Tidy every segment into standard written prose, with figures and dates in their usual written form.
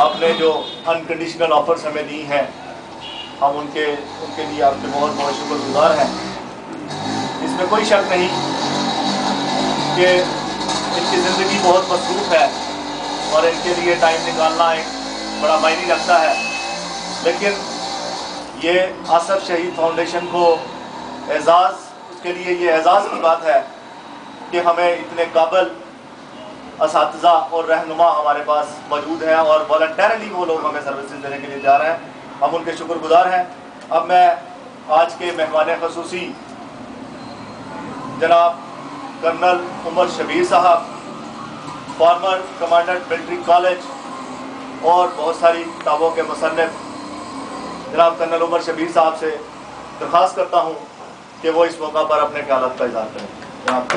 آپ نے جو انکنڈیشنل آفرز ہمیں دی ہیں، ہم ان کے لیے آپ کے بہت بہت شکر گزار ہیں۔ اس میں کوئی شک نہیں کہ ان کی زندگی بہت مصروف ہے اور ان کے لیے ٹائم نکالنا ایک بڑا معنی رکھتا ہے، لیکن یہ آصف شہید فاؤنڈیشن کو اعزاز، اس کے لیے یہ اعزاز کی بات ہے کہ ہمیں اتنے قابل اساتذہ اور رہنما ہمارے پاس موجود ہیں اور والنٹیرلی وہ لوگ ہمیں سروسز دینے کے لیے جا رہے ہیں، ہم ان کے شکر گزار ہیں۔ اب میں آج کے مہمان خصوصی جناب کرنل عمر شبیر صاحب، فارمر کمانڈنٹ ملٹری کالج اور بہت ساری کتابوں کے مصنف جناب کرنل عمر شبیر صاحب سے درخواست کرتا ہوں کہ وہ اس موقع پر اپنے خیالات کا اظہار کریں۔ جناب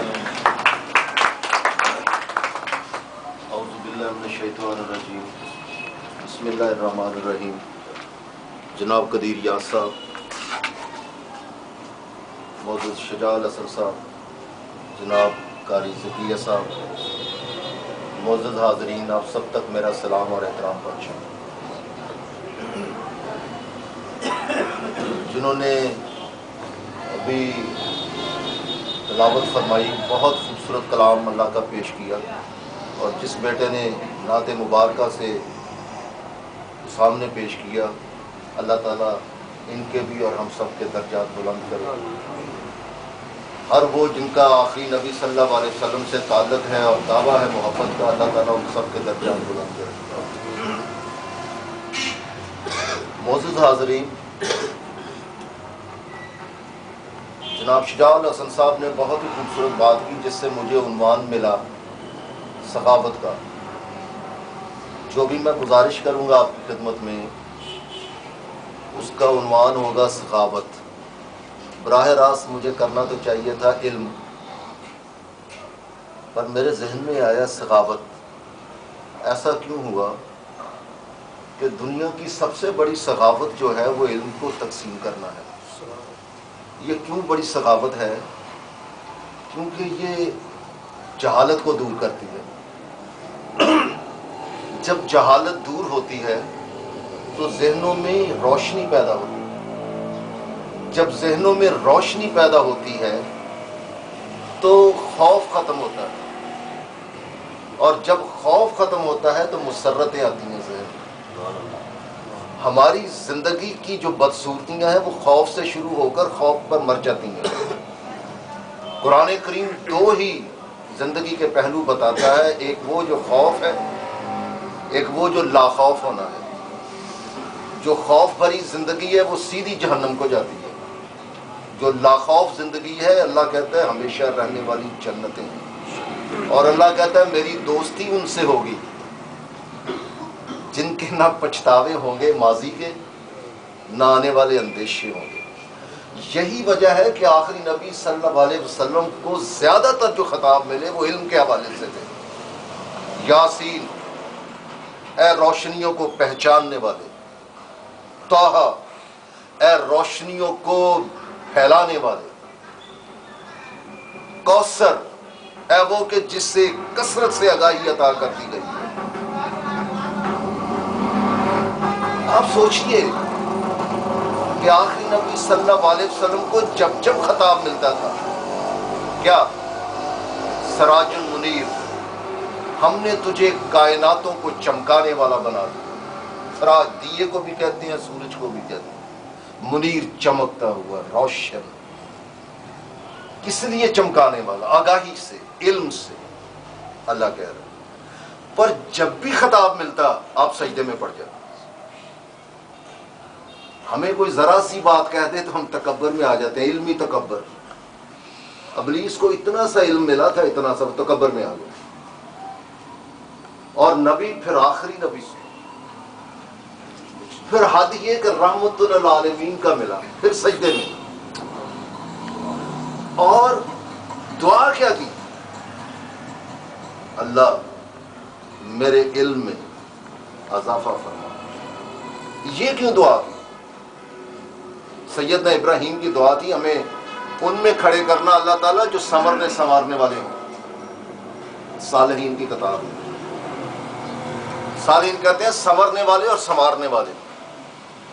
اعوذ باللہ من الشیطان الرجیم، بسم اللہ الرحمن الرحیم۔ جناب قدیر یاس صاحب، معزز شجاع الاسر صاحب، جناب قاری ذکیہ صاحب، معزز حاضرین، آپ سب تک میرا سلام اور احترام پہنچائیں۔ جنہوں نے ابھی تلاوت فرمائی، بہت خوبصورت کلام اللہ کا پیش کیا، اور جس بیٹے نے نعت مبارکہ سے سامنے پیش کیا، اللہ تعالیٰ ان کے بھی اور ہم سب کے درجات بلند کرے۔ ہر وہ جن کا آخری نبی صلی اللہ علیہ وسلم سے تعلق ہے اور دعویٰ ہے محبت کا، اللہ تعالیٰ ان سب کے درجات بلند کرے۔ معزز حاضرین، جناب شجاع الحسن صاحب نے بہت ہی خوبصورت بات کی، جس سے مجھے عنوان ملا سخاوت کا۔ جو بھی میں گزارش کروں گا آپ کی خدمت میں، اس کا عنوان ہوگا سخاوت۔ براہ راست مجھے کرنا تو چاہیے تھا علم، پر میرے ذہن میں آیا سخاوت۔ ایسا کیوں ہوا کہ دنیا کی سب سے بڑی سخاوت جو ہے وہ علم کو تقسیم کرنا ہے۔ یہ کیوں بڑی سخاوت ہے؟ کیونکہ یہ جہالت کو دور کرتی ہے۔ جب جہالت دور ہوتی ہے تو ذہنوں میں روشنی پیدا ہوتی ہے۔ جب ذہنوں میں روشنی پیدا ہوتی ہے تو خوف ختم ہوتا ہے، اور جب خوف ختم ہوتا ہے تو مسرتیں آتی ہیں ذہن۔ ہماری زندگی کی جو بدصورتیاں ہیں وہ خوف سے شروع ہو کر خوف پر مر جاتی ہیں۔ قرآن کریم دو ہی زندگی کے پہلو بتاتا ہے، ایک وہ جو خوف ہے، ایک وہ جو لا خوف ہونا ہے۔ جو خوف بھری زندگی ہے وہ سیدھی جہنم کو جاتی ہے، جو لا خوف زندگی ہے اللہ کہتا ہے ہمیشہ رہنے والی جنتیں ہیں، اور اللہ کہتا ہے میری دوستی ان سے ہوگی جن کے نہ پچھتاوے ہوں گے ماضی کے، نہ آنے والے اندیشے ہوں گے۔ یہی وجہ ہے کہ آخری نبی صلی اللہ علیہ وسلم کو زیادہ تر جو خطاب ملے وہ علم کے حوالے سے تھے۔ یاسین، اے روشنیوں کو پہچاننے والے، طٰہٰ، اے روشنیوں کو پھیلانے والے، کوثر، اے وہ کہ جس سے کثرت سے آگاہی عطا کر دی گئی ہے۔ آپ سوچئے کہ آخری نبی صلی اللہ علیہ وسلم کو جب جب خطاب ملتا تھا، کیا سراج المنیر، ہم نے تجھے کائناتوں کو چمکانے والا بنا دیا۔ سراج دیے کو بھی کہتے ہیں، سورج کو بھی کہتے ہیں، منیر چمکتا ہوا، روشن۔ کس لیے چمکانے والا؟ آگاہی سے، علم سے، اللہ کہہ رہا ہے۔ پر جب بھی خطاب ملتا آپ سجدے میں پڑ جاتے۔ ہمیں کوئی ذرا سی بات کہہ دے تو ہم تکبر میں آ جاتے ہیں، علمی تکبر۔ ابلیس کو اتنا سا علم ملا تھا، اتنا سا تکبر میں آ گیا۔ اور نبی پھر آخری نبی سے، پھر حد یہ کہ رحمت للعالمین کا ملا، پھر سجدے میں۔ اور دعا کیا کی؟ اللہ میرے علم میں اضافہ فرما۔ یہ کیوں دعا کی؟ سیدنا ابراہیم کی دعا تھی ہمیں ان میں کھڑے کرنا اللہ تعالیٰ جو سنورنے سنوارنے والے ہوں۔ صالحین کی کتاب میں صالحین کہتے ہیں سنورنے والے اور سنوارنے والے،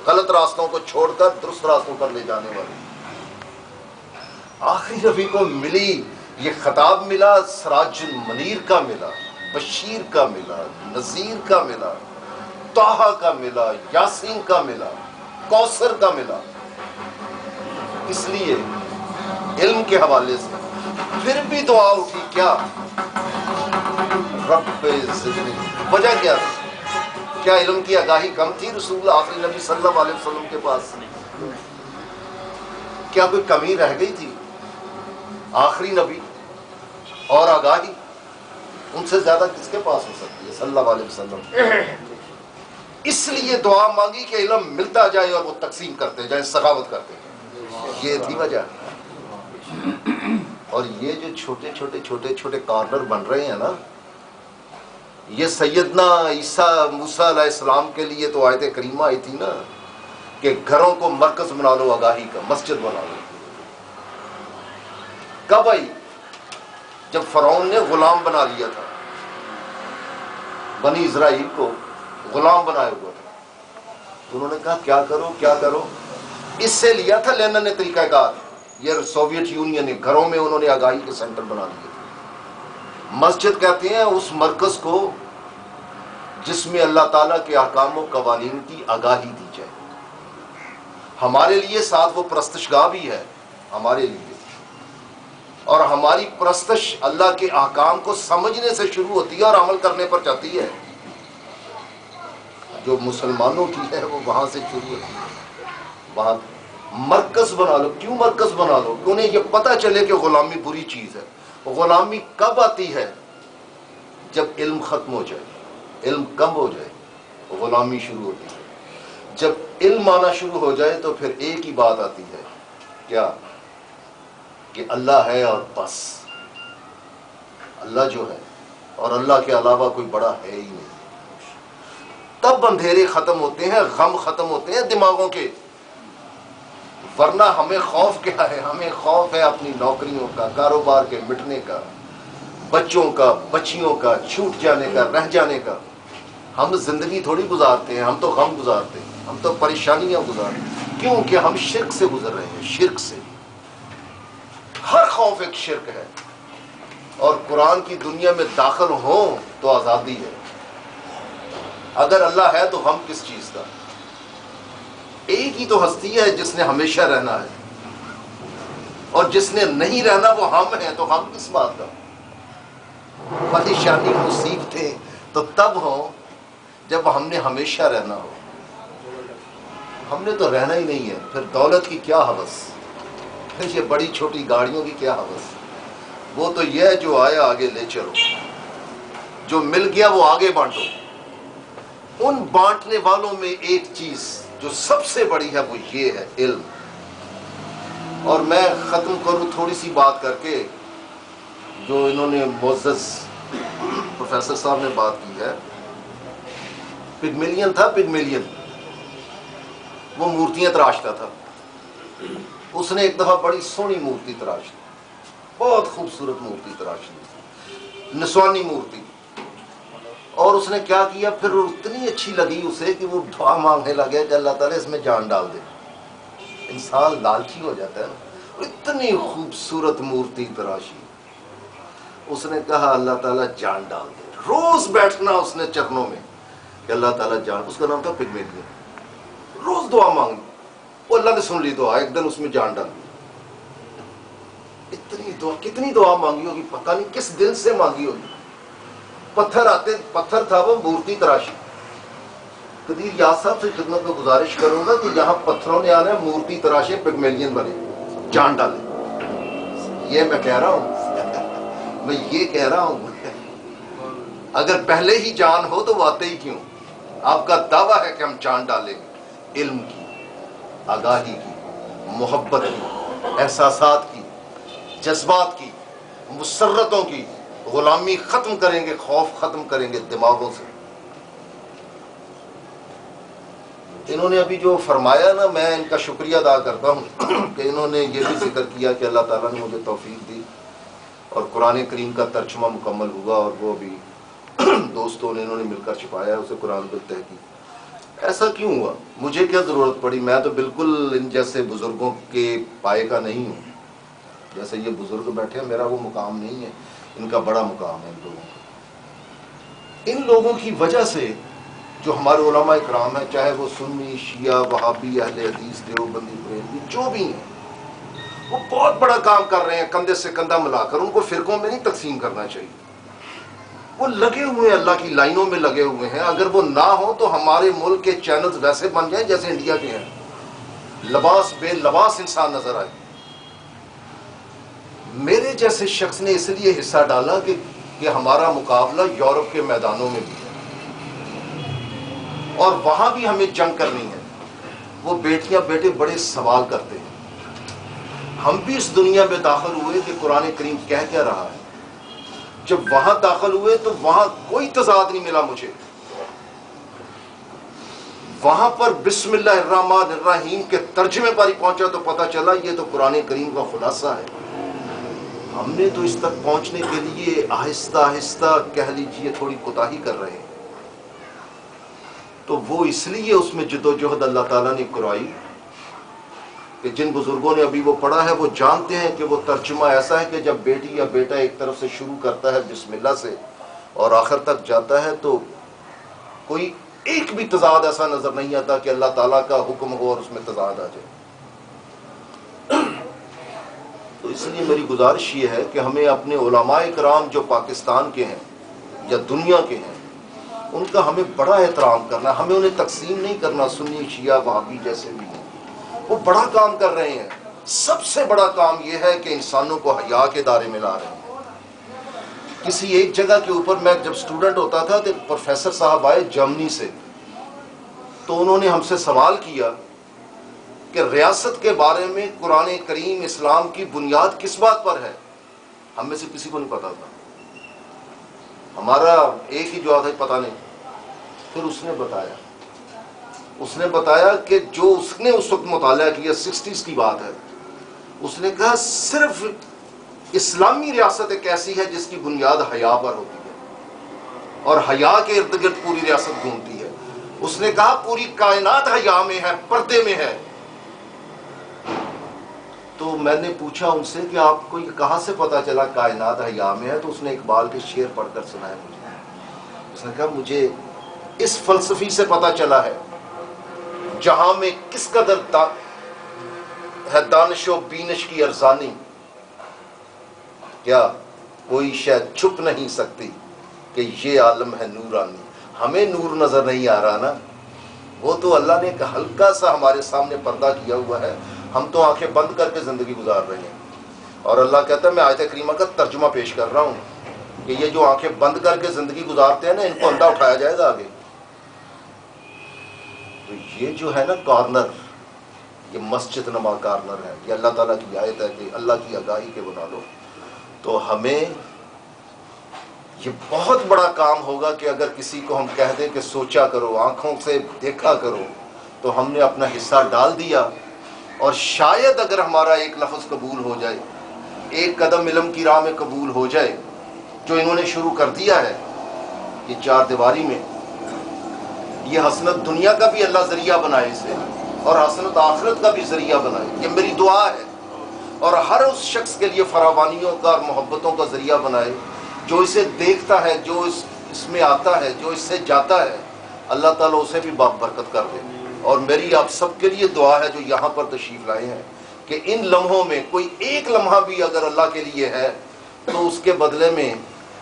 غلط راستوں کو چھوڑ کر درست راستوں پر لے جانے والے۔ آخری نبی کو ملی یہ خطاب ملا، سراج المنیر کا ملا، بشیر کا ملا، نذیر کا ملا، طٰہٰ کا ملا، یاسین کا ملا، کوثر کا ملا۔ اس لیے علم کے حوالے سے پھر بھی دعا اٹھی، کیا؟ رب زدنی۔ وجہ کیا تھی؟ کیا علم کی آگاہی کم تھی رسول آخری نبی صلی اللہ علیہ وسلم کے پاس؟ کیا کوئی کمی رہ گئی تھی؟ آخری نبی اور آگاہی ان سے زیادہ کس کے پاس ہو سکتی ہے؟ صلی اللہ علیہ وسلم۔ اس لیے دعا مانگی کہ علم ملتا جائے اور وہ تقسیم کرتے جائیں، سخاوت کرتے جائیں۔ یہ تھی وجہ۔ اور یہ جو چھوٹے چھوٹے کارنر بن رہے ہیں نا، یہ سیدنا عیسیٰ موسیٰ علیہ السلام کے لیے تو آیت کریمہ آئی تھی نا کہ گھروں کو مرکز بنا لو آگاہی کا، مسجد بنا لو۔ کب آئی؟ جب فرعون نے غلام بنا لیا تھا، بنی اسرائیل کو غلام بنایا ہوا تھا، تو انہوں نے کہا کیا کرو۔ اس سے لیا تھا لینن نے طریقہ کار، یہ سوویت یونین نے گھروں میں انہوں نے آگاہی کے سینٹر بنا لیے تھے۔ مسجد کہتے ہیں اس مرکز کو جس میں اللہ تعالیٰ کے احکام و قوانین کی آگاہی دی جائے۔ ہمارے لیے ساتھ وہ پرستشگاہ بھی ہے ہمارے لیے، اور ہماری پرستش اللہ کے احکام کو سمجھنے سے شروع ہوتی ہے اور عمل کرنے پر جاتی ہے۔ جو مسلمانوں کی ہے وہ وہاں سے شروع ہوتی ہے۔ وہاں مرکز بنا لو۔ کیوں مرکز بنا لو؟ کہ انہیں یہ پتہ چلے کہ غلامی بری چیز ہے۔ غلامی کب آتی ہے؟ جب علم ختم ہو جائے، علم کم ہو جائے، غلامی شروع ہوتی ہے۔ جب علم آنا شروع ہو جائے تو پھر ایک ہی بات آتی ہے، کیا؟ کہ اللہ ہے اور بس، اللہ جو ہے اور اللہ کے علاوہ کوئی بڑا ہے ہی نہیں۔ تب اندھیرے ختم ہوتے ہیں، غم ختم ہوتے ہیں دماغوں کے۔ ورنہ ہمیں خوف کیا ہے؟ ہمیں خوف ہے اپنی نوکریوں کا، کاروبار کے مٹنے کا، بچوں کا، بچیوں کا چھوٹ جانے کا، رہ جانے کا۔ ہم زندگی تھوڑی گزارتے ہیں، ہم تو غم گزارتے ہیں، ہم تو پریشانیاں گزارتے ہیں۔ کیوں کہ ہم شرک سے گزر رہے ہیں، شرک سے۔ ہر خوف ایک شرک ہے، اور قرآن کی دنیا میں داخل ہوں تو آزادی ہے۔ اگر اللہ ہے تو غم کس چیز کا؟ ایک ہی تو ہستی ہے جس نے ہمیشہ رہنا ہے، اور جس نے نہیں رہنا وہ ہم ہیں، تو غم کس بات کا؟ پریشانی مصیبتیں تو تب ہوں جب ہم نے ہمیشہ رہنا ہو۔ ہم نے تو رہنا ہی نہیں ہے، پھر دولت کی کیا ہوس، پھر یہ بڑی چھوٹی گاڑیوں کی کیا ہوس؟ وہ تو یہ ہے جو آیا آگے لے چلو، جو مل گیا وہ آگے بانٹو۔ ان بانٹنے والوں میں ایک چیز جو سب سے بڑی ہے وہ یہ ہے، علم۔ اور میں ختم کروں تھوڑی سی بات کر کے، جو انہوں نے معزز پروفیسر صاحب نے بات کی ہے۔ پگمیلین تھا، پگمیلین، وہ مورتیاں تراشتا تھا۔ اس نے ایک دفعہ بڑی سونی مورتی تراش دی، بہت خوبصورت مورتی تراش دی، نسوانی مورتی۔ اور اس نے کیا کیا، پھر اتنی اچھی لگی اسے کہ وہ دعا مانگنے لگے کہ اللہ تعالیٰ اس میں جان ڈال دے۔ انسان لالچی ہو جاتا ہے نا۔ اتنی خوبصورت مورتی تراشی، اس نے کہا اللہ تعالیٰ جان ڈال دے۔ روز بیٹھنا اس نے چرنوں میں کہ اللہ تعالیٰ جان، اس کا نام تھا پگمیلین۔ روز دعا مانگی، وہ اللہ نے سن لی دعا، ایک دن اس میں جان ڈال دی۔ اتنی دعا، کتنی دعا مانگی ہوگی، پتہ نہیں کس دل سے مانگی ہوگی۔ پتھر آتے، پتھر تھا وہ، مورتی تراشی۔ قدیر یاد صاحب سے خدمت میں گزارش کروں گا کہ یہاں پتھروں نے آنا ہے، مورتی تراشے، پگمیلین بنے، جان ڈالے۔ یہ میں کہہ رہا ہوں، میں یہ کہہ رہا ہوں، اگر پہلے ہی جان ہو تو وہ آتے ہی کیوں؟ آپ کا دعویٰ ہے کہ ہم جان ڈالیں گے، علم کی، آگاہی کی، محبت کی، احساسات کی، جذبات کی، مسرتوں کی۔ غلامی ختم کریں گے، خوف ختم کریں گے دماغوں سے۔ انہوں نے ابھی جو فرمایا نا، میں ان کا شکریہ ادا کرتا ہوں کہ انہوں نے یہ بھی ذکر کیا کہ اللہ تعالیٰ نے مجھے توفیق دی اور قرآن کریم کا ترجمہ مکمل ہوا، اور وہ بھی دوستوں نے انہوں نے مل کر چھپایا ہے اسے قرآن بالتحقیق۔ ایسا کیوں ہوا؟ مجھے کیا ضرورت پڑی؟ میں تو بالکل ان جیسے بزرگوں کے پائے کا نہیں ہوں۔ جیسے یہ بزرگ بیٹھے ہیں، میرا وہ مقام نہیں ہے، ان کا بڑا مقام ہے ان لوگوں کا۔ ان لوگوں کی وجہ سے جو ہمارے علماء اکرام ہیں، چاہے وہ سنی، شیعہ، وہابی، اہل حدیث، دیوبندی، بریلوی، جو بھی ہیں، وہ بہت بڑا کام کر رہے ہیں کندھے سے کندھا ملا کر۔ ان کو فرقوں میں نہیں تقسیم کرنا چاہیے۔ وہ لگے ہوئے ہیں، اللہ کی لائنوں میں لگے ہوئے ہیں۔ اگر وہ نہ ہو تو ہمارے ملک کے چینلز ویسے بن جائیں جیسے انڈیا کے ہیں، لباس بے لباس انسان نظر آئے۔ میرے جیسے شخص نے اس لیے حصہ ڈالا کہ ہمارا مقابلہ یورپ کے میدانوں میں بھی ہے اور وہاں بھی ہمیں جنگ کرنی ہے۔ وہ بیٹیاں بیٹے بڑے سوال کرتے ہیں۔ ہم بھی اس دنیا میں داخل ہوئے کہ قرآن کریم کہہ کیا رہا ہے۔ جب وہاں داخل ہوئے تو وہاں کوئی تضاد نہیں ملا مجھے۔ وہاں پر بسم اللہ الرحمن الرحیم کے ترجمے پر ہی پہنچا تو پتہ چلا یہ تو قرآن کریم کا خلاصہ ہے۔ ہم نے تو اس تک پہنچنے کے لیے آہستہ آہستہ کہہ لیجئے تھوڑی کوتاہی کر رہے ہیں۔ تو وہ اس لیے اس میں جدوجہد اللہ تعالیٰ نے کروائی کہ جن بزرگوں نے ابھی وہ پڑھا ہے وہ جانتے ہیں کہ وہ ترجمہ ایسا ہے کہ جب بیٹی یا بیٹا ایک طرف سے شروع کرتا ہے بسم اللہ سے اور آخر تک جاتا ہے تو کوئی ایک بھی تضاد ایسا نظر نہیں آتا کہ اللہ تعالیٰ کا حکم ہو اور اس میں تضاد آ جائے۔ تو اس لیے میری گزارش یہ ہے کہ ہمیں اپنے علماء اکرام جو پاکستان کے ہیں یا دنیا کے ہیں ان کا ہمیں بڑا احترام کرنا ہے۔ ہمیں انہیں تقسیم نہیں کرنا، سنی، شیعہ، وہابی جیسے بھی ہیں، وہ بڑا کام کر رہے ہیں۔ سب سے بڑا کام یہ ہے کہ انسانوں کو حیا کے دائرے میں لا رہے ہیں۔ کسی ایک جگہ کے اوپر میں جب اسٹوڈنٹ ہوتا تھا تو پروفیسر صاحب آئے جرمنی سے، تو انہوں نے ہم سے سوال کیا کہ ریاست کے بارے میں قرآن کریم اسلام کی بنیاد کس بات پر ہے؟ ہم میں سے کسی کو نہیں پتا تھا۔ ہمارا ایک ہی جواب ہے پتہ نہیں۔ پھر اس نے بتایا کہ جو اس نے اس وقت مطالعہ کیا 60s کی بات ہے، اس نے کہا صرف اسلامی ریاست ایک ایسی ہے جس کی بنیاد حیا پر ہوتی ہے اور حیا کے ارد گرد پوری ریاست گھومتی ہے۔ اس نے کہا پوری کائنات حیا میں ہے، پردے میں ہے۔ تو میں نے پوچھا ان سے کہ آپ کو یہ کہاں سے پتا چلا کائنات حیا میں ہے؟ تو اس نے اقبال کے شعر پڑھ کر سنائے مجھے۔ اس نے کہا مجھے اس فلسفی سے پتا چلا ہے جہاں میں کس قدر ہے دانش و بینش کی ارزانی، کیا کوئی شے چھپ نہیں سکتی کہ یہ عالم ہے نورانی۔ ہمیں نور نظر نہیں آ رہا نا، وہ تو اللہ نے ایک ہلکا سا ہمارے سامنے پردہ کیا ہوا ہے، ہم تو آنکھیں بند کر کے زندگی گزار رہے ہیں۔ اور اللہ کہتا ہے میں آیت کریمہ کا ترجمہ پیش کر رہا ہوں کہ یہ جو آنکھیں بند کر کے زندگی گزارتے ہیں نا، ان کو اندھا اٹھایا جائے گا آگے۔ تو یہ جو ہے نا کارنر، یہ مسجد نما کارنر ہے، یہ اللہ تعالیٰ کی آیت ہے کہ اللہ کی آگاہی کے بنا لو۔ تو ہمیں یہ بہت بڑا کام ہوگا کہ اگر کسی کو ہم کہہ دیں کہ سوچا کرو، آنکھوں سے دیکھا کرو، تو ہم نے اپنا حصہ ڈال دیا۔ اور شاید اگر ہمارا ایک لفظ قبول ہو جائے، ایک قدم علم کی راہ میں قبول ہو جائے، جو انہوں نے شروع کر دیا ہے یہ چار دیواری میں، یہ حسنت دنیا کا بھی اللہ ذریعہ بنائے اسے اور حسنت آخرت کا بھی ذریعہ بنائے، یہ میری دعا ہے۔ اور ہر اس شخص کے لیے فراوانیوں کا اور محبتوں کا ذریعہ بنائے جو اسے دیکھتا ہے، جو اس میں آتا ہے، جو اس سے جاتا ہے، اللہ تعالیٰ اسے بھی برکت کر دے۔ اور میری آپ سب کے لیے دعا ہے جو یہاں پر تشریف لائے ہیں کہ ان لمحوں میں کوئی ایک لمحہ بھی اگر اللہ کے لیے ہے تو اس کے بدلے میں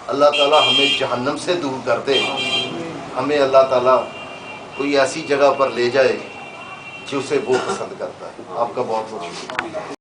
اللہ تعالیٰ ہمیں جہنم سے دور کر دے، ہمیں اللہ تعالیٰ کوئی ایسی جگہ پر لے جائے جسے وہ پسند کرتا ہے۔ آپ کا بہت بہت شکریہ۔